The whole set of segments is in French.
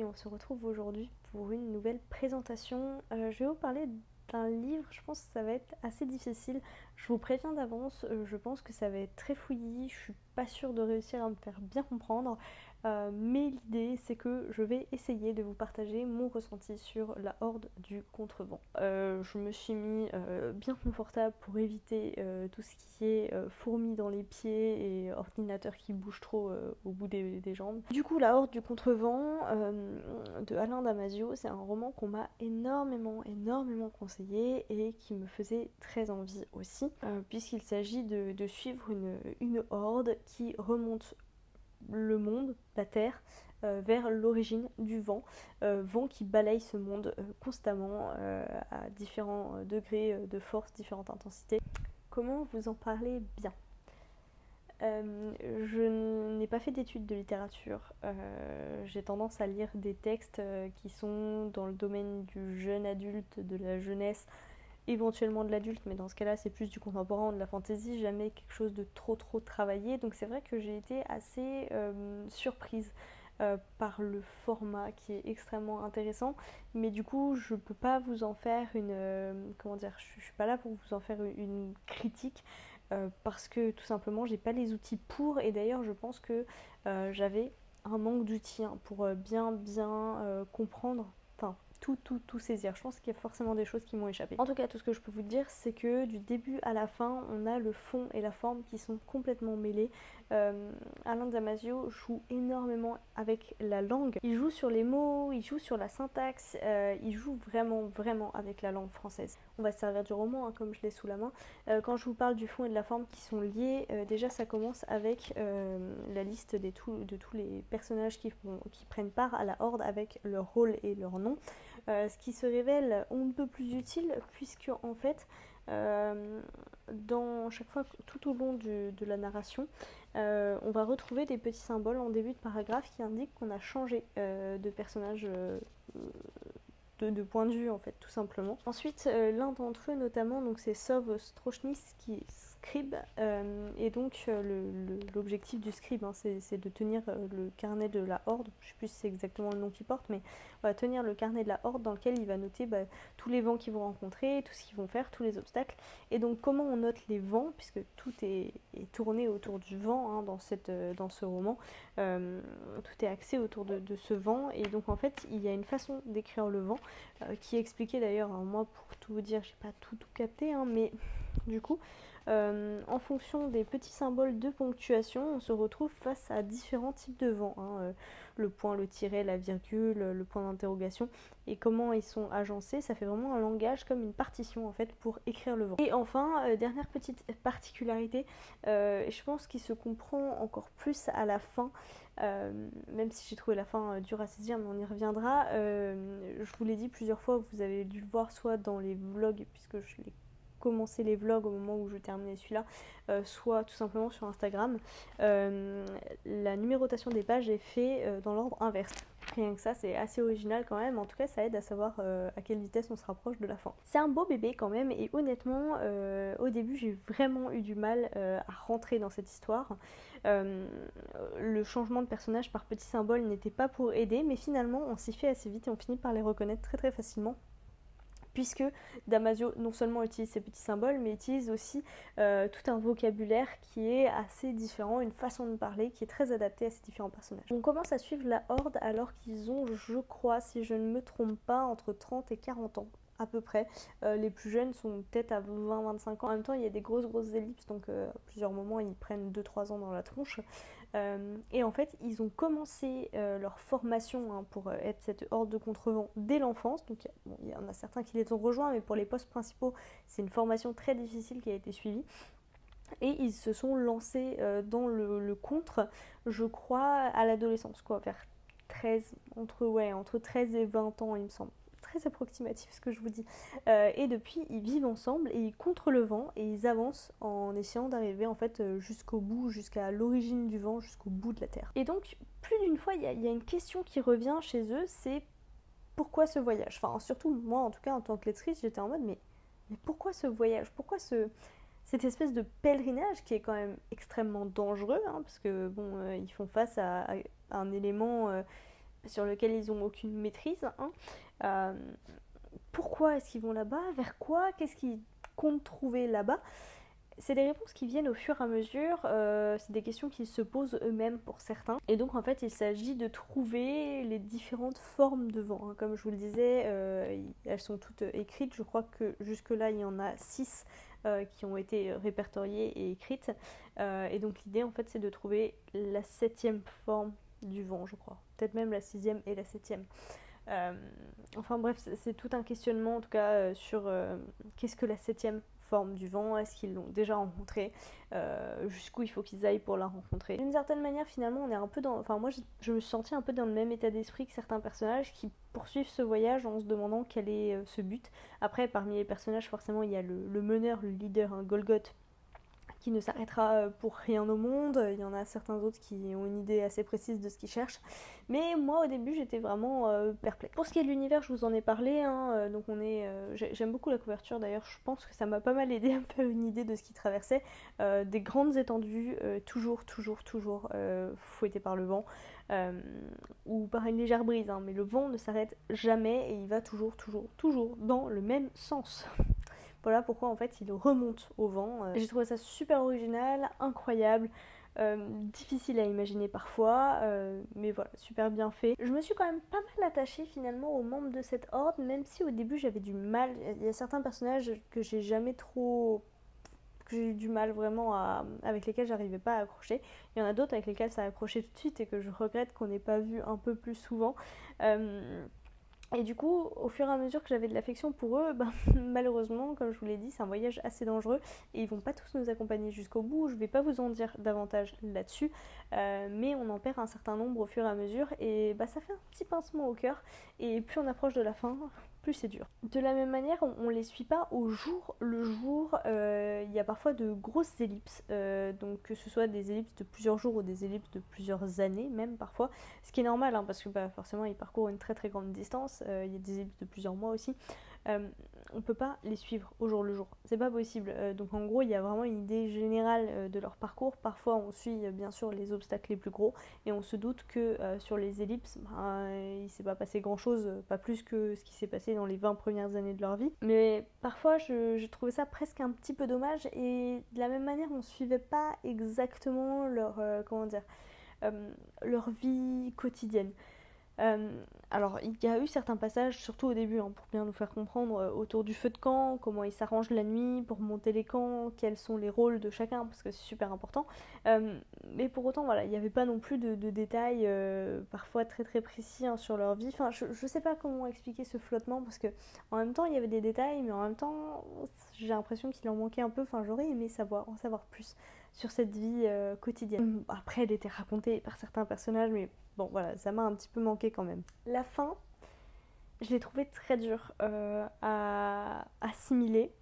et on se retrouve aujourd'hui pour une nouvelle présentation. Je vais vous parler d'un livre, je pense que ça va être assez difficile. Je vous préviens d'avance, je pense que ça va être très fouillis, je suis pas sûre de réussir à me faire bien comprendre. Mais l'idée c'est que je vais essayer de vous partager mon ressenti sur la Horde du Contrevent. Je me suis mis bien confortable pour éviter tout ce qui est fourmis dans les pieds et ordinateur qui bouge trop au bout des jambes. Du coup, la Horde du Contrevent de Alain Damasio, c'est un roman qu'on m'a énormément conseillé et qui me faisait très envie aussi, puisqu'il s'agit de suivre une horde qui remonte le monde, la Terre, vers l'origine du vent, vent qui balaye ce monde constamment à différents degrés de force, différentes intensités. Comment vous en parler bien? Je n'ai pas fait d'études de littérature, j'ai tendance à lire des textes qui sont dans le domaine du jeune adulte, de la jeunesse, éventuellement de l'adulte, mais dans ce cas-là c'est plus du contemporain, de la fantaisie, jamais quelque chose de trop travaillé. Donc c'est vrai que j'ai été assez surprise par le format qui est extrêmement intéressant, mais du coup je peux pas vous en faire une comment dire, je suis pas là pour vous en faire une critique parce que tout simplement j'ai pas les outils pour, et d'ailleurs je pense que j'avais un manque d'outils pour bien comprendre, enfin tout saisir. Je pense qu'il y a forcément des choses qui m'ont échappé. En tout cas, tout ce que je peux vous dire, c'est que du début à la fin, on a le fond et la forme qui sont complètement mêlés. Alain Damasio joue énormément avec la langue. Il joue sur les mots, il joue sur la syntaxe, il joue vraiment avec la langue française. On va se servir du roman, comme je l'ai sous la main. Quand je vous parle du fond et de la forme qui sont liés, déjà ça commence avec la liste de tous les personnages qui prennent part à la Horde avec leur rôle et leur nom. Ce qui se révèle on ne peut plus utile, puisque en fait dans chaque fois, tout au long de la narration, on va retrouver des petits symboles en début de paragraphe qui indiquent qu'on a changé de personnage, de point de vue en fait, tout simplement. Ensuite, l'un d'entre eux notamment, donc c'est Sov Strochnis qui scribe, et donc l'objectif du scribe, c'est de tenir le carnet de la Horde. Je sais plus si c'est exactement le nom qu'il porte, mais on va tenir le carnet de la Horde dans lequel il va noter tous les vents qu'ils vont rencontrer, tout ce qu'ils vont faire, tous les obstacles. Et donc comment on note les vents, puisque tout est tourné autour du vent dans ce roman, tout est axé autour de ce vent, et donc en fait il y a une façon d'écrire le vent qui est expliquée d'ailleurs. Moi, pour tout vous dire, j'ai pas tout capté, mais du coup en fonction des petits symboles de ponctuation, on se retrouve face à différents types de vents, le point, le tiret, la virgule, le point d'interrogation, et comment ils sont agencés. Ça fait vraiment un langage comme une partition en fait pour écrire le vent. Et enfin, dernière petite particularité, je pense qu'il se comprend encore plus à la fin, même si j'ai trouvé la fin dure à saisir, mais on y reviendra. Je vous l'ai dit plusieurs fois, vous avez dû le voir soit dans les vlogs, puisque je l'ai commencé les vlogs au moment où je terminais celui-là, soit tout simplement sur Instagram. La numérotation des pages est faite dans l'ordre inverse. Rien que ça, c'est assez original quand même. En tout cas, ça aide à savoir à quelle vitesse on se rapproche de la fin. C'est un beau bébé quand même, et honnêtement, au début, j'ai vraiment eu du mal à rentrer dans cette histoire. Le changement de personnage par petits symboles n'était pas pour aider, mais finalement, on s'y fait assez vite et on finit par les reconnaître très facilement, puisque Damasio non seulement utilise ces petits symboles, mais utilise aussi tout un vocabulaire qui est assez différent, une façon de parler qui est très adaptée à ces différents personnages. On commence à suivre la Horde alors qu'ils ont, je crois, si je ne me trompe pas, entre 30 et 40 ans à peu près. Les plus jeunes sont peut-être à 20-25 ans. En même temps, il y a des grosses ellipses, donc à plusieurs moments, ils prennent 2-3 ans dans la tronche. Et en fait, ils ont commencé leur formation pour être cette Horde de Contrevent dès l'enfance. Donc il y en a certains qui les ont rejoints, mais pour les postes principaux, c'est une formation très difficile qui a été suivie. Et ils se sont lancés dans le contre, je crois, à l'adolescence, quoi, vers 13, entre 13 et 20 ans, il me semble. Très approximatif ce que je vous dis. Et depuis, ils vivent ensemble et ils contre le vent, et ils avancent en essayant d'arriver en fait jusqu'au bout, jusqu'à l'origine du vent, jusqu'au bout de la Terre. Et donc, plus d'une fois, il y a une question qui revient chez eux, c'est pourquoi ce voyage? Enfin, surtout moi, en tout cas, en tant que lectrice, j'étais en mode, mais pourquoi ce voyage? Pourquoi cette espèce de pèlerinage qui est quand même extrêmement dangereux, parce que bon, ils font face à un élément sur lequel ils n'ont aucune maîtrise, hein. Pourquoi est-ce qu'ils vont là-bas? Vers quoi? Qu'est-ce qu'ils comptent trouver là-bas? C'est des réponses qui viennent au fur et à mesure, c'est des questions qu'ils se posent eux-mêmes pour certains. Et donc en fait il s'agit de trouver les différentes formes de vent, hein. Comme je vous le disais, elles sont toutes écrites, je crois que jusque là il y en a 6 qui ont été répertoriées et écrites. Et donc l'idée en fait c'est de trouver la 7e forme du vent, je crois. Peut-être même la 6e et la 7e. Enfin bref, c'est tout un questionnement en tout cas sur qu'est-ce que la 7e forme du vent, est-ce qu'ils l'ont déjà rencontrée, jusqu'où il faut qu'ils aillent pour la rencontrer. D'une certaine manière finalement on est un peu dans, enfin moi je me suis sentie un peu dans le même état d'esprit que certains personnages qui poursuivent ce voyage en se demandant quel est ce but. Après parmi les personnages forcément il y a le meneur, le leader, un Golgoth, qui ne s'arrêtera pour rien au monde. Il y en a certains autres qui ont une idée assez précise de ce qu'ils cherchent. Mais moi au début j'étais vraiment perplexe. Pour ce qui est de l'univers, je vous en ai parlé, hein, donc j'aime beaucoup la couverture d'ailleurs, je pense que ça m'a pas mal aidé à me faire une idée de ce qui traversait. Des grandes étendues, toujours fouettées par le vent. Ou par une légère brise, hein, mais le vent ne s'arrête jamais et il va toujours dans le même sens. Voilà pourquoi en fait il remonte au vent. J'ai trouvé ça super original, incroyable, difficile à imaginer parfois, mais voilà, super bien fait. Je me suis quand même pas mal attachée finalement aux membres de cette horde, même si au début j'avais du mal. Il y a certains personnages que j'ai jamais trop... que j'ai eu du mal vraiment avec lesquels j'arrivais pas à accrocher. Il y en a d'autres avec lesquels ça a accroché tout de suite et que je regrette qu'on n'ait pas vu un peu plus souvent. Et du coup, au fur et à mesure que j'avais de l'affection pour eux, malheureusement, comme je vous l'ai dit, c'est un voyage assez dangereux et ils vont pas tous nous accompagner jusqu'au bout. Je vais pas vous en dire davantage là-dessus, mais on en perd un certain nombre au fur et à mesure et ça fait un petit pincement au cœur. Et plus on approche de la fin, plus c'est dur. De la même manière, on les suit pas au jour le jour. Il y a parfois de grosses ellipses, donc que ce soit des ellipses de plusieurs jours ou des ellipses de plusieurs années, même parfois. Ce qui est normal, hein, parce que forcément ils parcourent une très très grande distance. Il y a des ellipses de plusieurs mois aussi. On peut pas les suivre au jour le jour, c'est pas possible. Donc en gros il y a vraiment une idée générale de leur parcours. Parfois on suit bien sûr les obstacles les plus gros et on se doute que sur les ellipses il s'est pas passé grand chose, pas plus que ce qui s'est passé dans les 20 premières années de leur vie. Mais parfois j'ai trouvé ça presque un petit peu dommage et de la même manière on suivait pas exactement leur leur vie quotidienne. Alors il y a eu certains passages, surtout au début, hein, pour bien nous faire comprendre autour du feu de camp, comment ils s'arrangent la nuit pour monter les camps, quels sont les rôles de chacun, parce que c'est super important. Mais pour autant, voilà, il n'y avait pas non plus de détails parfois très très précis, hein, sur leur vie. Enfin, je sais pas comment expliquer ce flottement, parce que en même temps il y avait des détails, mais en même temps j'ai l'impression qu'il en manquait un peu. Enfin, j'aurais aimé en savoir plus sur cette vie quotidienne. Après, elle était racontée par certains personnages, mais bon, voilà, ça m'a un petit peu manqué quand même. La fin, je l'ai trouvée très dure à assimiler,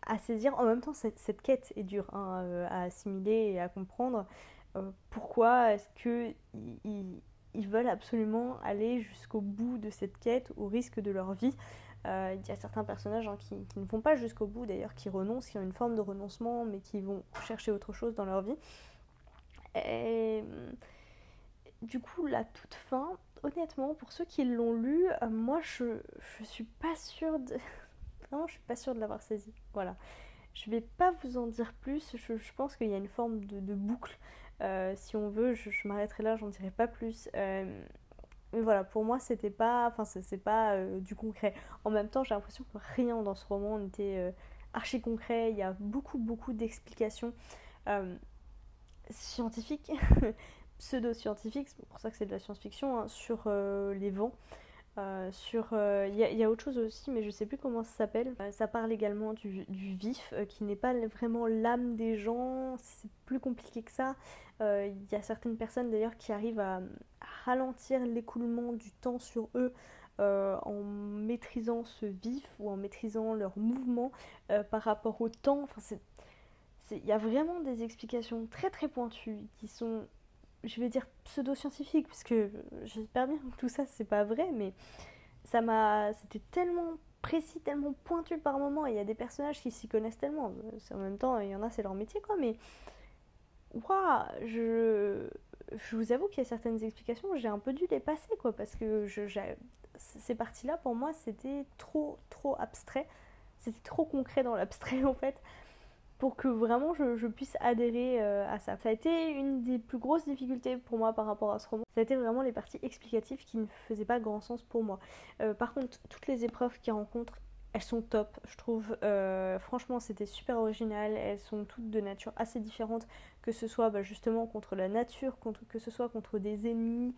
à saisir. En même temps, cette quête est dure, hein, à assimiler et à comprendre. Pourquoi est-ce qu'ils veulent absolument aller jusqu'au bout de cette quête au risque de leur vie? Il y a certains personnages, hein, qui ne vont pas jusqu'au bout d'ailleurs, qui renoncent, qui ont une forme de renoncement, mais qui vont chercher autre chose dans leur vie. Et du coup, la toute fin, honnêtement, pour ceux qui l'ont lu, moi je suis pas sûre de... Vraiment, je suis pas sûre de l'avoir saisi. Voilà. Je vais pas vous en dire plus, je pense qu'il y a une forme de boucle. Si on veut, je m'arrêterai là, j'en dirai pas plus. Mais voilà, pour moi, c'était pas... Enfin, c'est pas du concret. En même temps, j'ai l'impression que rien dans ce roman n'était archi concret. Il y a beaucoup d'explications scientifiques, pseudo-scientifiques, c'est pour ça que c'est de la science-fiction, hein, sur les vents. Y a autre chose aussi, mais je sais plus comment ça s'appelle. Ça parle également du vif, qui n'est pas vraiment l'âme des gens, c'est plus compliqué que ça. Il y a certaines personnes d'ailleurs qui arrivent à ralentir l'écoulement du temps sur eux en maîtrisant ce vif ou en maîtrisant leurs mouvements par rapport au temps. Enfin, il y a vraiment des explications très très pointues qui sont, je vais dire, pseudo-scientifiques, parce que j'espère bien que tout ça c'est pas vrai, mais c'était tellement précis, tellement pointu par moment, et il y a des personnages qui s'y connaissent tellement. En même temps, il y en a, c'est leur métier, quoi, mais waouh, je vous avoue qu'il y a certaines explications, j'ai un peu dû les passer, quoi, parce que ces parties-là, pour moi, c'était trop abstrait. C'était trop concret dans l'abstrait, en fait, pour que vraiment je puisse adhérer à ça. Ça a été une des plus grosses difficultés pour moi par rapport à ce roman. Ça a été vraiment les parties explicatives qui ne faisaient pas grand sens pour moi. Par contre, toutes les épreuves qu'il rencontre, elles sont top, je trouve. Franchement, c'était super original. Elles sont toutes de nature assez différente, que ce soit justement contre la nature, que ce soit contre des ennemis.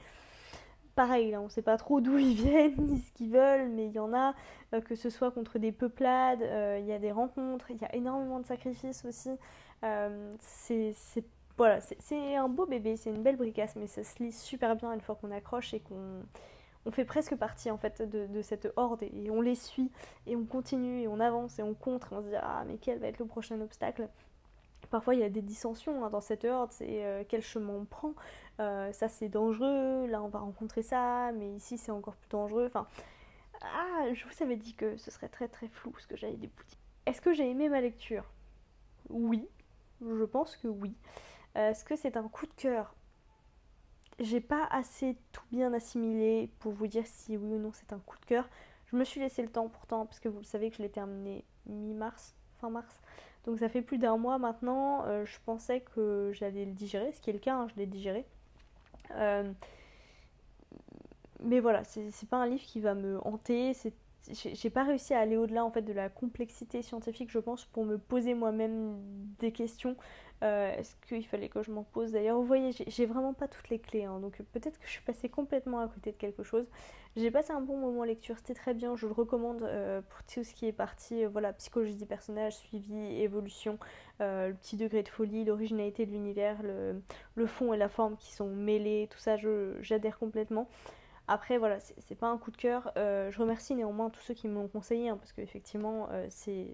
Pareil, là, on sait pas trop d'où ils viennent, ni ce qu'ils veulent, mais il y en a, que ce soit contre des peuplades, il y a des rencontres, il y a énormément de sacrifices aussi. Voilà, c'est un beau bébé, c'est une belle bricasse, mais ça se lit super bien une fois qu'on accroche et qu'on fait presque partie en fait de cette horde et on les suit et on continue et on avance et on contre et on se dit ah mais quel va être le prochain obstacle. Parfois il y a des dissensions dans cette horde, c'est quel chemin on prend, ça c'est dangereux, là on va rencontrer ça, mais ici c'est encore plus dangereux. Enfin, je vous avais dit que ce serait très flou ce que j'allais vous dire. Est-ce que j'ai aimé ma lecture? Oui, je pense que oui. Est-ce que c'est un coup de cœur? J'ai pas assez tout bien assimilé pour vous dire si oui ou non c'est un coup de cœur. Je me suis laissé le temps pourtant, parce que vous le savez que je l'ai terminé mi-mars, fin mars. Donc ça fait plus d'un mois maintenant. Je pensais que j'allais le digérer, ce qui est le cas, hein, je l'ai digéré. Mais voilà, c'est pas un livre qui va me hanter. J'ai pas réussi à aller au-delà en fait de la complexité scientifique, je pense, pour me poser moi-même des questions. Est-ce qu'il fallait que je m'en pose d'ailleurs? Vous voyez, j'ai vraiment pas toutes les clés, hein, donc peut-être que je suis passée complètement à côté de quelque chose. J'ai passé un bon moment en lecture, c'était très bien, je le recommande pour tout ce qui est partie, voilà, psychologie des personnages, suivi, évolution, le petit degré de folie, l'originalité de l'univers, le fond et la forme qui sont mêlés, tout ça, j'adhère complètement. Après, voilà, c'est pas un coup de cœur. Je remercie néanmoins tous ceux qui me l'ont conseillé, hein, parce qu'effectivement, c'est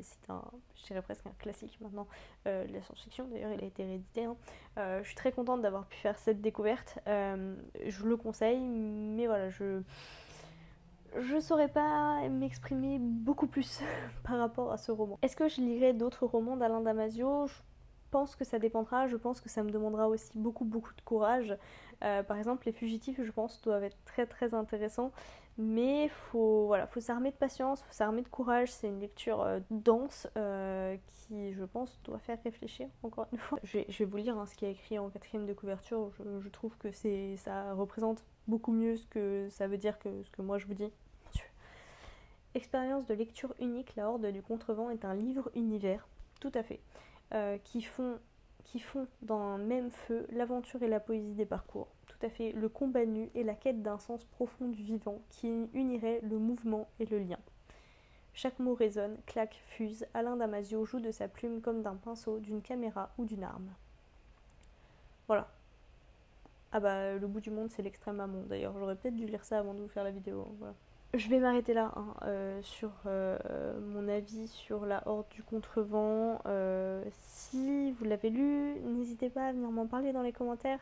je dirais presque un classique maintenant de la science-fiction. D'ailleurs, il a été réédité, hein. Je suis très contente d'avoir pu faire cette découverte. Je le conseille, mais voilà, je saurais pas m'exprimer beaucoup plus par rapport à ce roman. Est-ce que je lirai d'autres romans d'Alain Damasio? Je pense que ça dépendra. Je pense que ça me demandera aussi beaucoup de courage. Par exemple, Les Fugitifs, je pense, doivent être très intéressants. Mais faut s'armer de patience, faut s'armer de courage. C'est une lecture dense qui, je pense, doit faire réfléchir, encore une fois. Je vais vous lire, hein, ce qui est écrit en quatrième de couverture. Je trouve que ça représente beaucoup mieux ce que ça veut dire que ce que moi je vous dis. Expérience de lecture unique, La Horde du Contrevent est un livre-univers, tout à fait, qui font dans un même feu l'aventure et la poésie des parcours. Tout à fait, le combat nu et la quête d'un sens profond du vivant qui unirait le mouvement et le lien. Chaque mot résonne, claque, fuse. Alain Damasio joue de sa plume comme d'un pinceau, d'une caméra ou d'une arme. Voilà. Ah bah, le bout du monde, c'est l'extrême amont. D'ailleurs, j'aurais peut-être dû lire ça avant de vous faire la vidéo. Voilà. Je vais m'arrêter là, hein, sur mon avis sur La Horde du Contrevent. Si vous l'avez lu, n'hésitez pas à venir m'en parler dans les commentaires.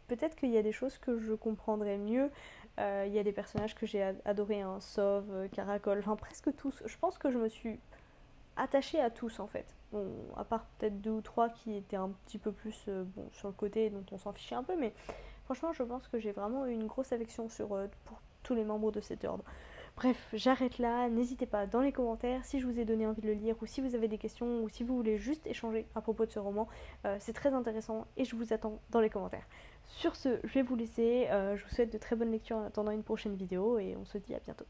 Peut-être qu'il y a des choses que je comprendrais mieux. Il y a des personnages que j'ai adorés, hein, Sauve, Caracol, enfin presque tous. Je pense que je me suis attachée à tous en fait. Bon, à part peut-être 2 ou 3 qui étaient un petit peu plus sur le côté, dont on s'en fichait un peu, mais franchement, je pense que j'ai vraiment eu une grosse affection pour tous les membres de cet ordre. Bref, j'arrête là, n'hésitez pas dans les commentaires si je vous ai donné envie de le lire ou si vous avez des questions ou si vous voulez juste échanger à propos de ce roman. C'est très intéressant et je vous attends dans les commentaires. Sur ce, je vais vous laisser, je vous souhaite de très bonnes lectures en attendant une prochaine vidéo et on se dit à bientôt.